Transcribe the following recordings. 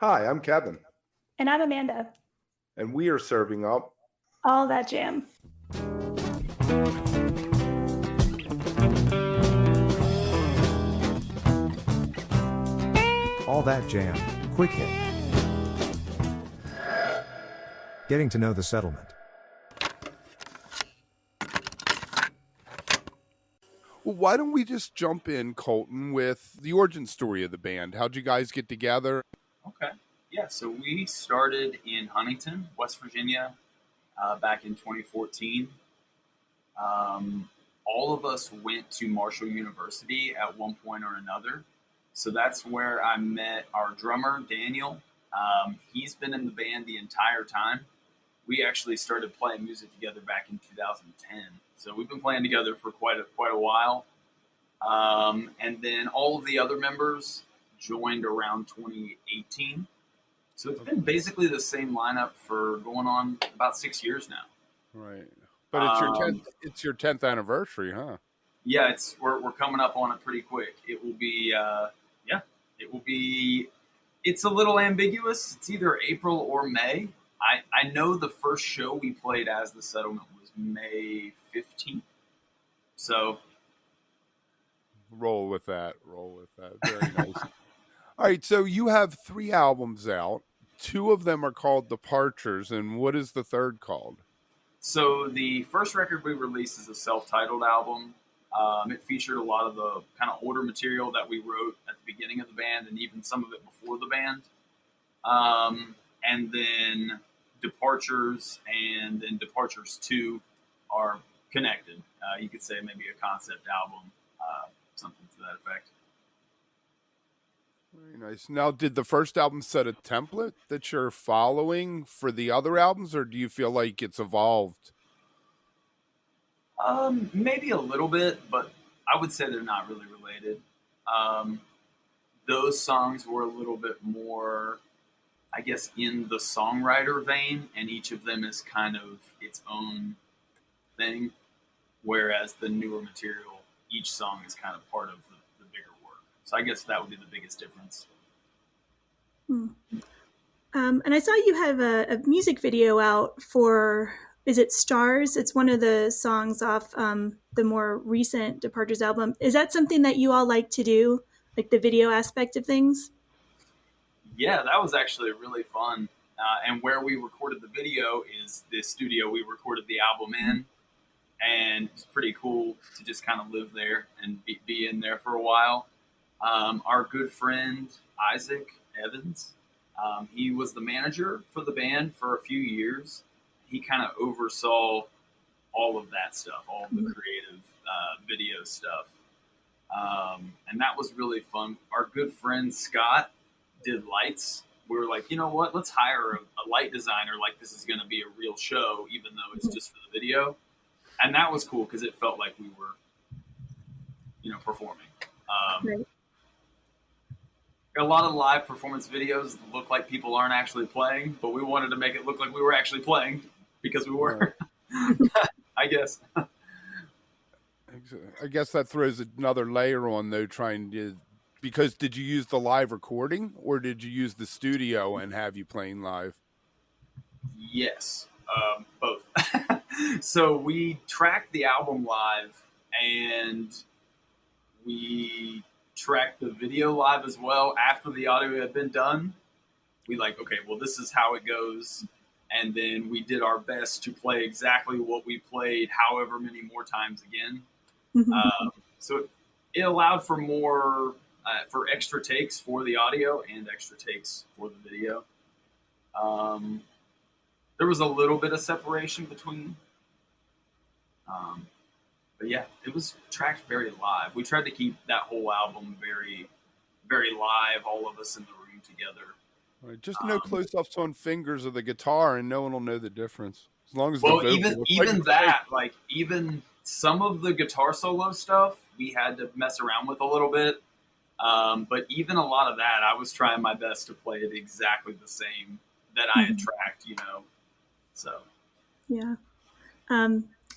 Hi, I'm Kevin, And I'm Amanda. and we are serving up All that jam. All That Jam, Quick Hit. Getting to know the settlement. Well, why don't we just jump in, Colton, with the origin story of the band? How'd you guys get together? Okay. Yeah, so we started in Huntington, West Virginia, back in 2014. All of us went to Marshall University at one point or another. So that's where I met our drummer, Daniel. He's been in the band the entire time. We actually started playing music together back in 2010. So we've been playing together for quite a while. And then all of the other members joined around 2018. So it's been basically the same lineup for going on about 6 years now. Right. But it's your 10th anniversary, huh? Yeah, we're coming up on it pretty quick. It will be it will be. It's a little ambiguous. It's either April or May. I know the first show we played as the Settlement was May 15th. So Roll with that. Very nice. All right, so you have 3 albums out. 2 of them are called Departures, and what is the third called? So the first record we released is a self-titled album. It featured a lot of the kind of older material that we wrote at the beginning of the band, and even some of it before the band. And then Departures and then Departures 2 are connected. You could say maybe a concept album, something to that effect. Very nice. Now, did the first album set a template that you're following for the other albums, or do you feel like it's evolved? Maybe a little bit, but I would say they're not really related. Those songs were a little bit more, I guess, in the songwriter vein, and each of them is kind of its own thing. Whereas the newer material, each song is kind of part of the bigger work. So I guess that would be the biggest difference. And I saw you have a music video out for, is it Stars? It's one of the songs off the more recent Departures album. Is that something that you all like to do, like the video aspect of things? Yeah, that was actually really fun. And where we recorded the video is the studio we recorded the album in. And it's pretty cool to just kind of live there and be in there for a while. Our good friend, Isaac Evans, he was the manager for the band for a few years. He kind of oversaw all of that stuff, all of the creative video stuff. And that was really fun. Our good friend, Scott, did lights. We were like, you know what, let's hire a light designer like this is going to be a real show, even though it's just for the video. And that was cool because it felt like we were, performing. Right. A lot of live performance videos look like people aren't actually playing, but we wanted to make it look like we were actually playing because we were. I guess. I guess that throws another layer on, though, because did you use the live recording or did you use the studio and have you playing live? Yes, both. So we tracked the album live and we tracked the video live as well after the audio had been done. We okay, well, this is how it goes. And then we did our best to play exactly what we played however many more times again. So it allowed for more, for extra takes for the audio and extra takes for the video. There was a little bit of separation between. But yeah, it was tracked very live. We tried to keep that whole album very, very live, all of us in the room together. Right, just no close-ups on fingers of the guitar, and no one will know the difference. As long as even some of the guitar solo stuff, we had to mess around with a little bit. But even a lot of that, I was trying my best to play it exactly the same that I had tracked, So yeah.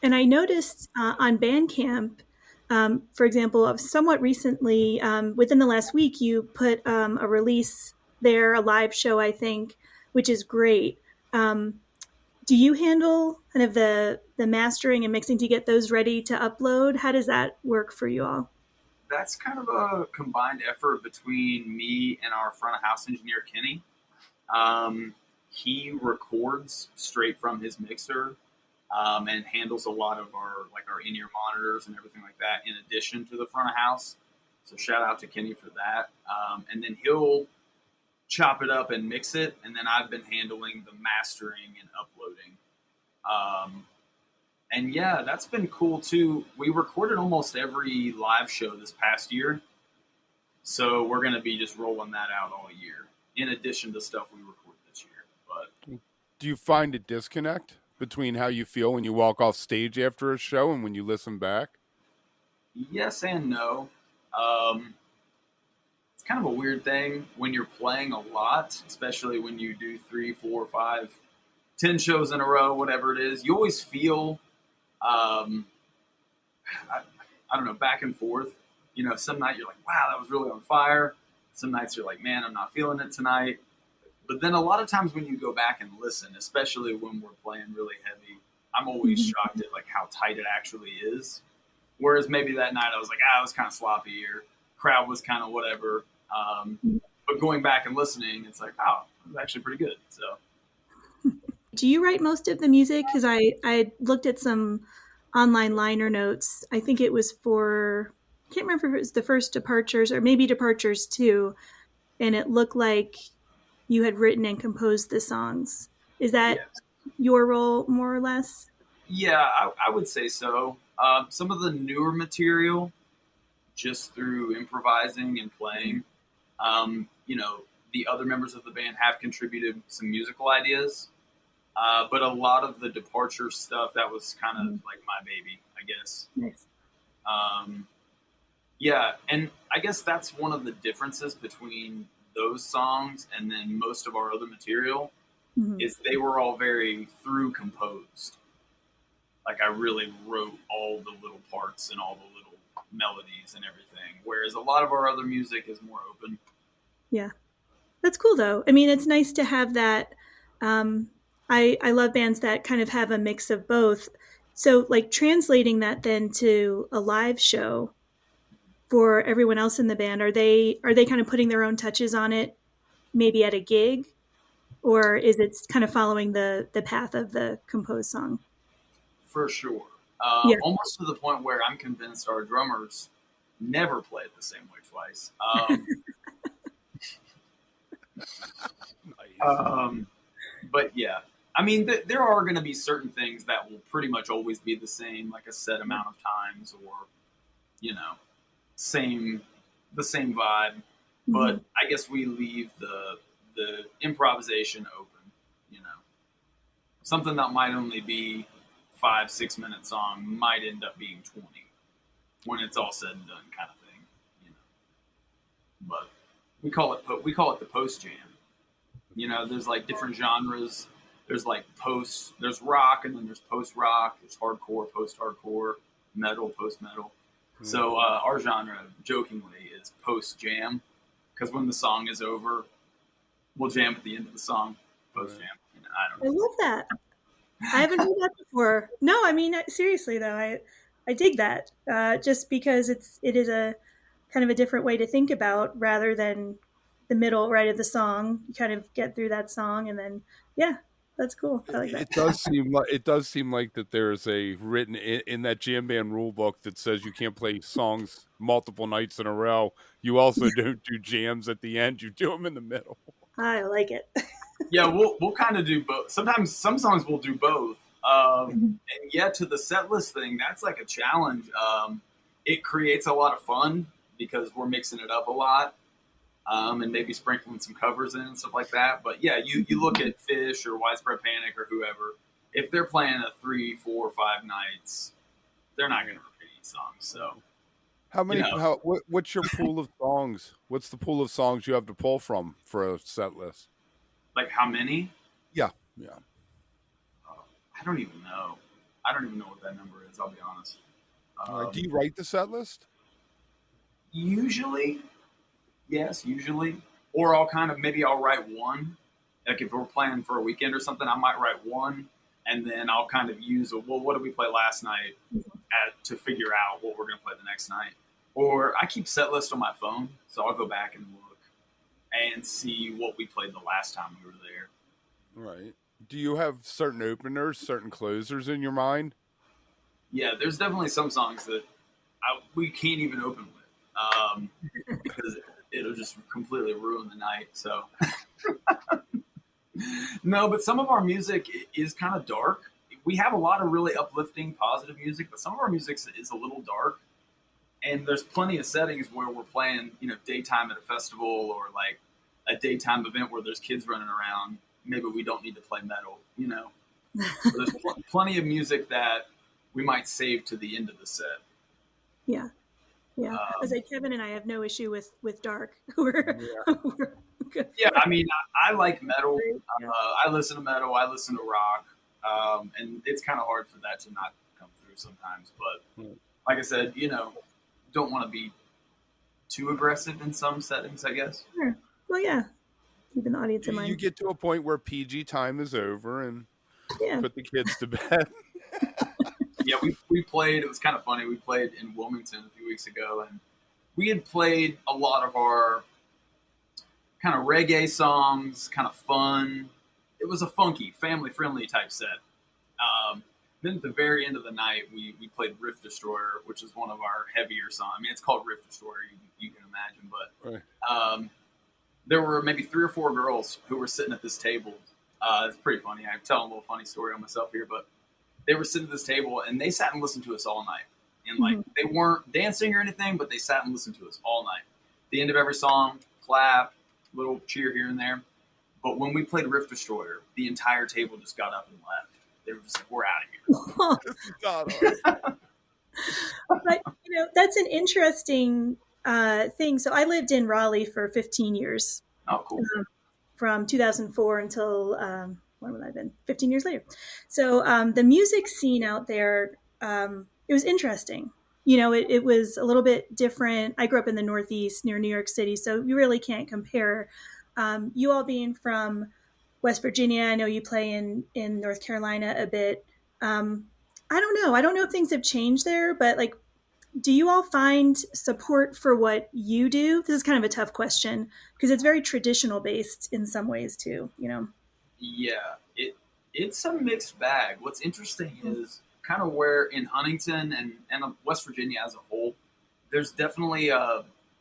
And I noticed on Bandcamp, for example, somewhat recently, within the last week, you put a release there, a live show, I think, which is great. Do you handle kind of the mastering and mixing to get those ready to upload? How does that work for you all? That's kind of a combined effort between me and our front of house engineer, Kenny. He records straight from his mixer, and handles a lot of our in-ear monitors and everything like that in addition to the front of house. So shout out to Kenny for that. And then he'll chop it up and mix it, and then I've been handling the mastering and uploading. And yeah, that's been cool too. We recorded almost every live show this past year, so we're going to be just rolling that out all year, in addition to stuff we recorded this year. But Do you find a disconnect between how you feel when you walk off stage after a show and when you listen back? yes and no. It's kind of a weird thing when you're playing a lot, especially when you do 3, 4, 5, 10 shows in a row, whatever it is. You always feel, I don't know, back and forth. You know, some night you're like, wow, that was really on fire. Some nights you're like, man, I'm not feeling it tonight. But then a lot of times when you go back and listen, especially when we're playing really heavy, I'm always shocked at like how tight it actually is. Whereas maybe that night I was like, it was kind of sloppy, or crowd was kind of whatever. But going back and listening, it's like, oh, it was actually pretty good. So, Do you write most of the music? Because I looked at some online liner notes. I think it was for, I can't remember if it was the first Departures or maybe Departures 2, and it looked like you had written and composed the songs. Is that your role, more or less? yeah, I would say so. Some of the newer material, just through improvising and playing, the other members of the band have contributed some musical ideas. But a lot of the Departure stuff, that was kind of like my baby, I guess. Nice. Yeah, and I guess that's one of the differences between those songs and then most of our other material, is they were all very through composed. Like I really wrote all the little parts and all the little melodies and everything, whereas a lot of our other music is more open. Yeah. That's cool, though. I mean, it's nice to have that. I love bands that kind of have a mix of both. So, like, translating that then to a live show for everyone else in the band, are they kind of putting their own touches on it, maybe at a gig, or is it kind of following the path of the composed song? For sure. Yeah. Almost to the point where I'm convinced our drummers never play it the same way twice. But yeah, I mean, there are going to be certain things that will pretty much always be the same, like a set amount of times, or the same vibe. But I guess we leave the improvisation open. Something that might only be 5-6 minute song might end up being 20 when it's all said and done, kind of thing. But we call it the post jam. There's like different genres. There's like there's rock, and then there's post rock. There's hardcore, post hardcore, metal, post metal. So our genre, jokingly, is post jam, because when the song is over, we'll jam at the end of the song. Post jam. I love that. I haven't heard that before. No, I mean, seriously though, I dig that. Just because it is a kind of a different way to think about, rather than the middle right of the song. You kind of get through that song, and then that's cool. I like that. It does seem like that there's a written in that jam band rule book that says you can't play songs multiple nights in a row. You also don't do jams at the end. You do them in the middle. I like it. Yeah, we'll kind of do both. Sometimes some songs we'll do both. And to the set list thing, that's like a challenge. It creates a lot of fun because we're mixing it up a lot, and maybe sprinkling some covers in and stuff like that. But yeah, you look at Fish or Widespread Panic or whoever, if they're playing a 3, 4, 5 nights, they're not going to repeat each song. So how many? What's your pool of songs? What's the pool of songs you have to pull from for a set list? Like how many? Yeah. I don't even know. I don't even know what that number is. I'll be honest. Do you write the set list? Usually, yes. Usually, or I'll kind of maybe I'll write one. Like if we're playing for a weekend or something, I might write one, and then I'll kind of use well, what did we play last night to figure out what we're going to play the next night. Or I keep set list on my phone, so I'll go back and look and see what we played the last time we were there. Right. Do you have certain openers, certain closers in your mind? Yeah, there's definitely some songs that we can't even open with because it'll just completely ruin the night. So, no, but some of our music is kind of dark. We have a lot of really uplifting, positive music, but some of our music is a little dark. And there's plenty of settings where we're playing, daytime at a festival or like a daytime event where there's kids running around. Maybe we don't need to play metal, So there's plenty of music that we might save to the end of the set. Yeah. Yeah. I was like, Kevin and I have no issue with dark. we're good. Yeah. I mean, I like metal. I listen to metal. I listen to rock. And it's kind of hard for that to not come through sometimes. But like I said, don't want to be too aggressive in some settings, I guess. Sure. Well, yeah. Keeping the audience in mind. You get to a point where PG time is over and put the kids to bed. Yeah, we played. It was kind of funny. We played in Wilmington a few weeks ago, and we had played a lot of our kind of reggae songs, kind of fun. It was a funky, family-friendly type set. Then at the very end of the night, we played Riff Destroyer, which is one of our heavier songs. I mean, it's called Riff Destroyer, you can imagine. But there were maybe 3 or 4 girls who were sitting at this table. It's pretty funny. I'm telling a little funny story on myself here, but they were sitting at this table, and they sat and listened to us all night. And they weren't dancing or anything, but they sat and listened to us all night. At the end of every song, clap, little cheer here and there. But when we played Rift Destroyer, the entire table just got up and left. They were just like, we're out of here. But, that's an interesting thing. So I lived in Raleigh for 15 years. Oh, cool. From 2004 until, when would I have been? 15 years later. So the music scene out there, it was interesting. It was a little bit different. I grew up in the Northeast near New York City, so you really can't compare. You all being from West Virginia, I know you play in North Carolina a bit. I don't know. I don't know if things have changed there, but like, do you all find support for what you do? This is kind of a tough question because it's very traditional based in some ways too, Yeah, it's a mixed bag. What's interesting is kind of where in Huntington and West Virginia as a whole, there's definitely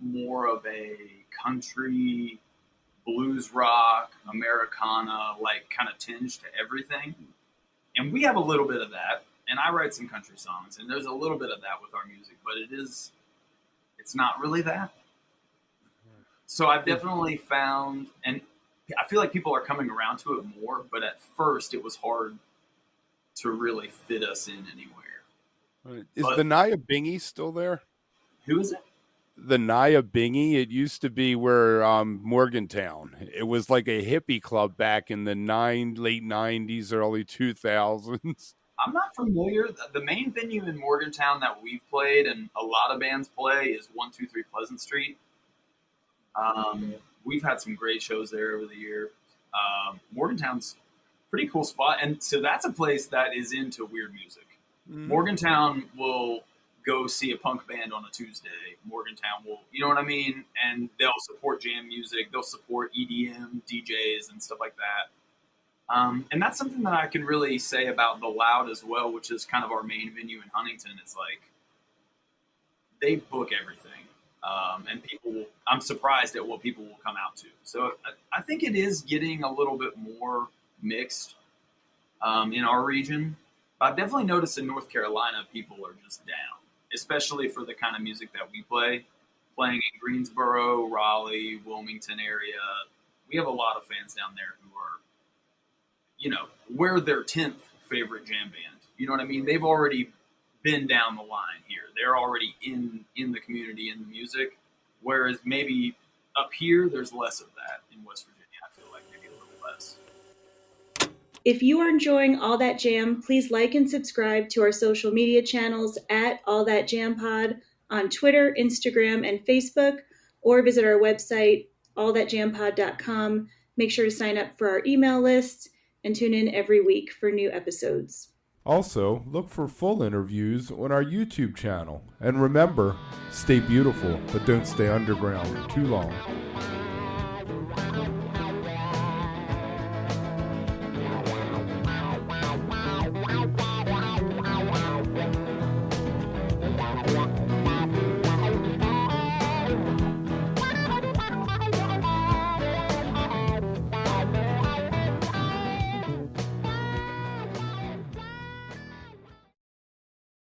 more of a country, blues rock, Americana, like kind of tinge to everything. And we have a little bit of that. And I write some country songs, and there's a little bit of that with our music, but it's not really that. So I've definitely found, and I feel like people are coming around to it more, but at first it was hard to really fit us in anywhere. Is the Naya Bingy still there? Who is it? The Naya Bingy. It used to be where Morgantown. It was like a hippie club back in the late 90s, early 2000s. I'm not familiar. The main venue in Morgantown that we've played and a lot of bands play is 123 Pleasant Street. We've had some great shows there over the year. Morgantown's a pretty cool spot. And so that's a place that is into weird music. Morgantown will go see a punk band on a Tuesday. Morgantown will, you know what I mean? And they'll support jam music. They'll support EDM, DJs, and stuff like that. And that's something that I can really say about The Loud as well, which is kind of our main venue in Huntington. It's like they book everything. And I'm surprised at what people will come out to. So I think it is getting a little bit more mixed in our region. But I've definitely noticed in North Carolina, people are just down, especially for the kind of music that we play. Playing in Greensboro, Raleigh, Wilmington area. We have a lot of fans down there who are, we're their 10th favorite jam band. You know what I mean? They've already been down the line here. They're already in the community, in the music. Whereas maybe up here, there's less of that in West Virginia. I feel like maybe a little less. If you are enjoying All That Jam, please like and subscribe to our social media channels at All That Jam Pod on Twitter, Instagram, and Facebook, or visit our website allthatjampod.com. Make sure to sign up for our email list and tune in every week for new episodes. Also, look for full interviews on our YouTube channel. And remember, stay beautiful, but don't stay underground too long.